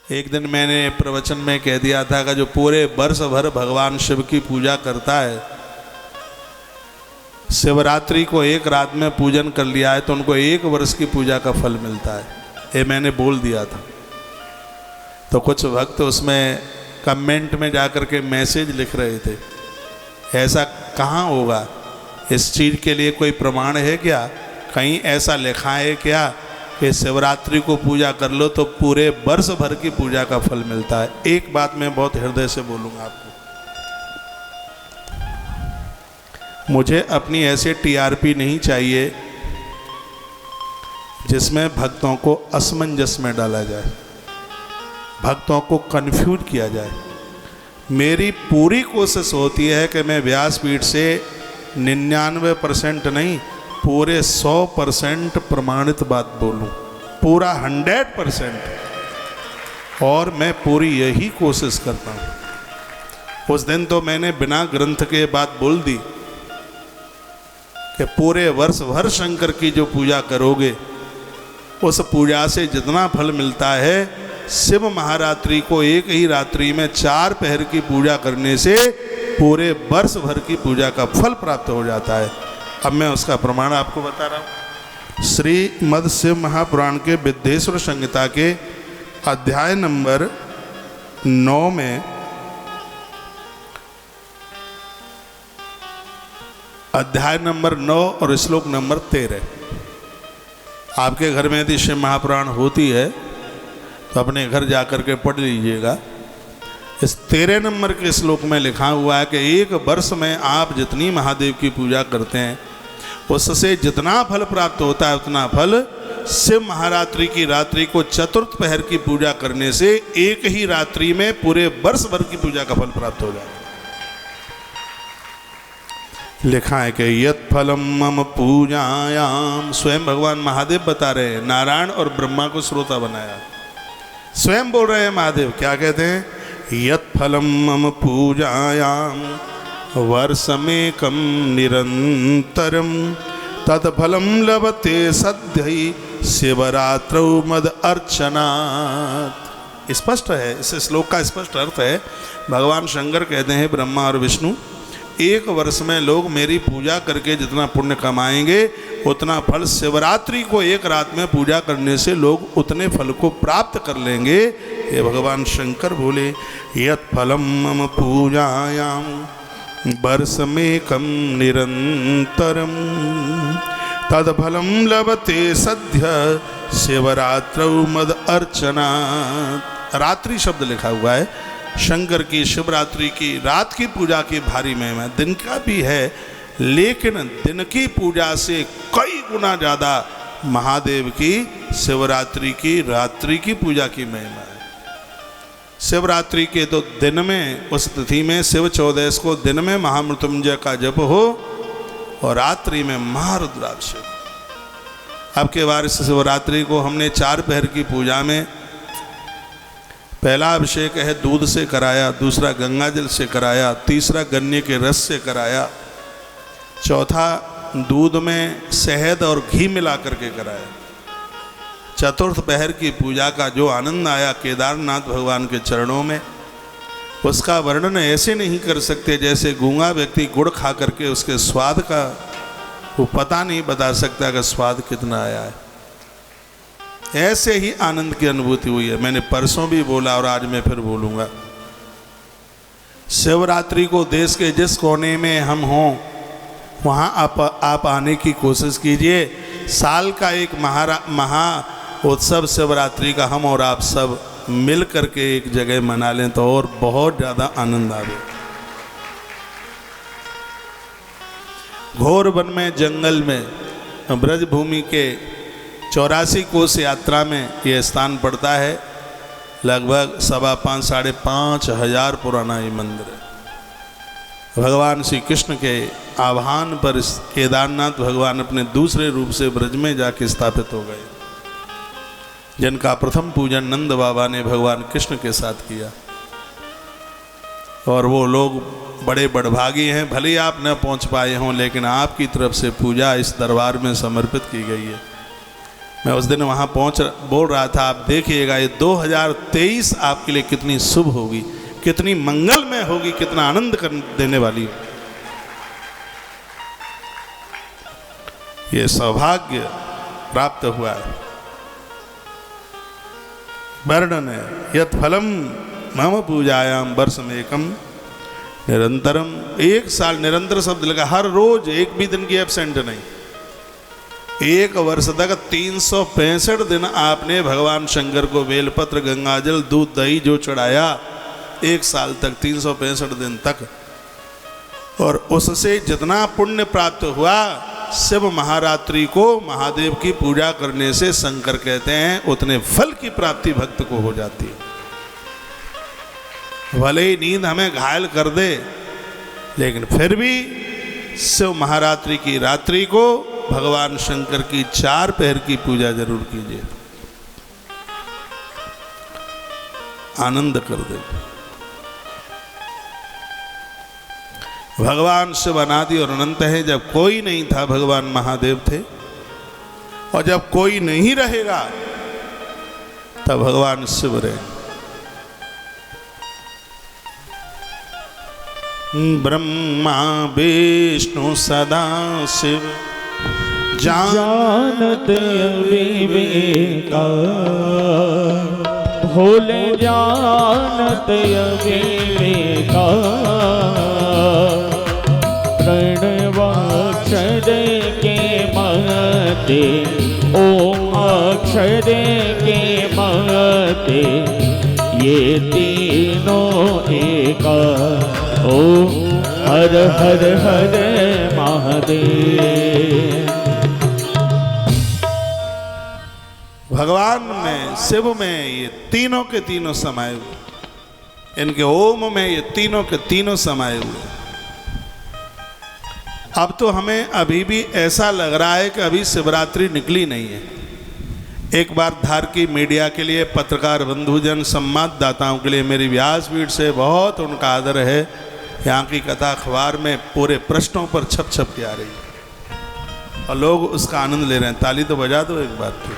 एक दिन मैंने प्रवचन में कह दिया था कि जो पूरे वर्ष भर भगवान शिव की पूजा करता है, शिवरात्रि को एक रात में पूजन कर लिया है तो उनको 1 वर्ष की पूजा का फल मिलता है। ये मैंने बोल दिया था। तो कुछ भक्त उसमें कमेंट में जाकर के मैसेज लिख रहे थे, ऐसा कहाँ होगा, इस चीज़ के लिए कोई प्रमाण है क्या, कहीं ऐसा लिखा है क्या कि शिवरात्रि को पूजा कर लो तो पूरे वर्ष भर की पूजा का फल मिलता है। एक बात मैं बहुत हृदय से बोलूँगा आपको, मुझे अपनी ऐसे टीआरपी नहीं चाहिए जिसमें भक्तों को असमंजस में डाला जाए, भक्तों को कंफ्यूज किया जाए। मेरी पूरी कोशिश होती है कि मैं व्यासपीठ से 99% नहीं, पूरे 100% प्रमाणित बात बोलूं, पूरा 100%। और मैं पूरी यही कोशिश करता हूं। उस दिन तो मैंने बिना ग्रंथ के बात बोल दी कि पूरे वर्ष भर शंकर की जो पूजा करोगे उस पूजा से जितना फल मिलता है, शिव महारात्रि को एक ही रात्रि में 4 पहर की पूजा करने से पूरे वर्ष भर की पूजा का फल प्राप्त हो जाता है। अब मैं उसका प्रमाण आपको बता रहा हूँ। श्रीमद् शिव महापुराण के विद्येश्वर संहिता के अध्याय नंबर 9 में, अध्याय नंबर 9 और श्लोक नंबर 13। आपके घर में यदि शिव महापुराण होती है तो अपने घर जाकर के पढ़ लीजिएगा। इस 13 नंबर के श्लोक में लिखा हुआ है कि 1 वर्ष में आप जितनी महादेव की पूजा करते हैं उससे जितना फल प्राप्त होता है उतना फल शिव महारात्रि की रात्रि को चतुर्थ पहर की पूजा करने से एक ही रात्रि में पूरे वर्ष भर की पूजा का फल प्राप्त हो जाता है। लिखा है कि यत् फलम मम पूजायाम, स्वयं भगवान महादेव बता रहे हैं, नारायण और ब्रह्मा को श्रोता बनाया, स्वयं बोल रहे हैं महादेव। क्या कहते हैं, यत् फलम मम पूजायाम वर्षमेकं निरंतरम तत्फलम लभते सद्यै शिवरात्रौ मद अर्चनात्। स्पष्ट है, इस श्लोक का स्पष्ट अर्थ है, भगवान शंकर कहते हैं ब्रह्मा और विष्णु, 1 वर्ष में लोग मेरी पूजा करके जितना पुण्य कमाएंगे उतना फल शिवरात्रि को एक रात में पूजा करने से लोग उतने फल को प्राप्त कर लेंगे। ये भगवान शंकर बोले, यत् फलम मम पूजायाम वर्षमेकं निरंतरम तत्फलम लभते सद्य शिवरात्रौ मद अर्चनात्। रात्रि शब्द लिखा हुआ है, शंकर की शिवरात्रि की रात की पूजा की भारी महिमा, दिन का भी है लेकिन दिन की पूजा से कई गुना ज़्यादा महादेव की शिवरात्रि की रात्रि की पूजा की महिमा है। शिवरात्रि के तो दिन में, उस तिथि में शिव चौदश को दिन में महामृत्युंजय का जप हो और रात्रि में महारुद्राभिषेक। अब के बार शिवरात्रि को हमने 4 पहर की पूजा में पहला अभिषेक है दूध से कराया, दूसरा गंगा जल से कराया, तीसरा गन्ने के रस से कराया, चौथा दूध में शहद और घी मिला करके कराया। चतुर्थ पहर की पूजा का जो आनंद आया केदारनाथ भगवान के चरणों में, उसका वर्णन ऐसे नहीं कर सकते जैसे गूंगा व्यक्ति गुड़ खा करके उसके स्वाद का वो पता नहीं बता सकता कि स्वाद कितना आया है। ऐसे ही आनंद की अनुभूति हुई है। मैंने परसों भी बोला और आज मैं फिर बोलूँगा, शिवरात्रि को देश के जिस कोने में हम हों वहाँ आप आने की कोशिश कीजिए। साल का एक महा उत्सव शिवरात्रि का हम और आप सब मिल करके एक जगह मना लें तो और बहुत ज़्यादा आनंद आवे। घोर वन में, जंगल में, ब्रजभूमि के 84 कोस यात्रा में ये स्थान पड़ता है। लगभग 5,500 साढ़े 5,000 पुराना ये मंदिर है। भगवान श्री कृष्ण के आह्वान पर केदारनाथ भगवान अपने दूसरे रूप से ब्रज में जाके स्थापित हो गए, जिनका प्रथम पूजन नंद बाबा ने भगवान कृष्ण के साथ किया। और वो लोग बड़े बड़भागी हैं, भले आप न पहुंच पाए हों लेकिन आपकी तरफ से पूजा इस दरबार में समर्पित की गई है। मैं उस दिन वहाँ बोल रहा था, आप देखिएगा ये 2023 आपके लिए कितनी शुभ होगी, कितनी मंगलमय होगी, कितना आनंद देने वाली होगी। ये सौभाग्य प्राप्त हुआ है। वर्णन है यत् फलम मम पूजायाम वर्षमेकम निरंतरम। 1 साल निरंतर शब्द लगा, हर रोज एक भी दिन की एब्सेंट नहीं। 1 वर्ष तक 365 दिन आपने भगवान शंकर को बेलपत्र, गंगाजल, दूध, दही जो चढ़ाया, 1 साल तक 365 दिन तक, और उससे जितना पुण्य प्राप्त हुआ, शिव महारात्रि को महादेव की पूजा करने से शंकर कहते हैं उतने फल की प्राप्ति भक्त को हो जाती है। भले ही नींद हमें घायल कर दे, लेकिन फिर भी शिव महारात्रि की रात्रि को भगवान शंकर की 4 पहर की पूजा जरूर कीजिए, आनंद कर दे। भगवान शिव अनादि और अनंत है। जब कोई नहीं था भगवान महादेव थे, और जब कोई नहीं रहेगा तब भगवान शिव रहे। ब्रह्मा विष्णु सदा शिव जानत विवेका, भोले जानत विवेका। प्रणवाक्षर के महते, ओम अक्षर के महते, ये तीनों एका। ओम हर हर हर महादेव। भगवान में, शिव में ये तीनों के तीनों समाये हुए, इनके ओम में ये तीनों के तीनों समाये हुए। अब तो हमें अभी भी ऐसा लग रहा है कि अभी शिवरात्रि निकली नहीं है। एक बार धारकी मीडिया के लिए, पत्रकार बंधुजन, संवाददाताओं के लिए मेरी व्यासपीठ से बहुत उनका आदर है। यहाँ की कथा अखबार में पूरे पृष्ठों पर छप छप के आ रही है और लोग उसका आनंद ले रहे हैं। ताली तो बजा दो एक बार तो।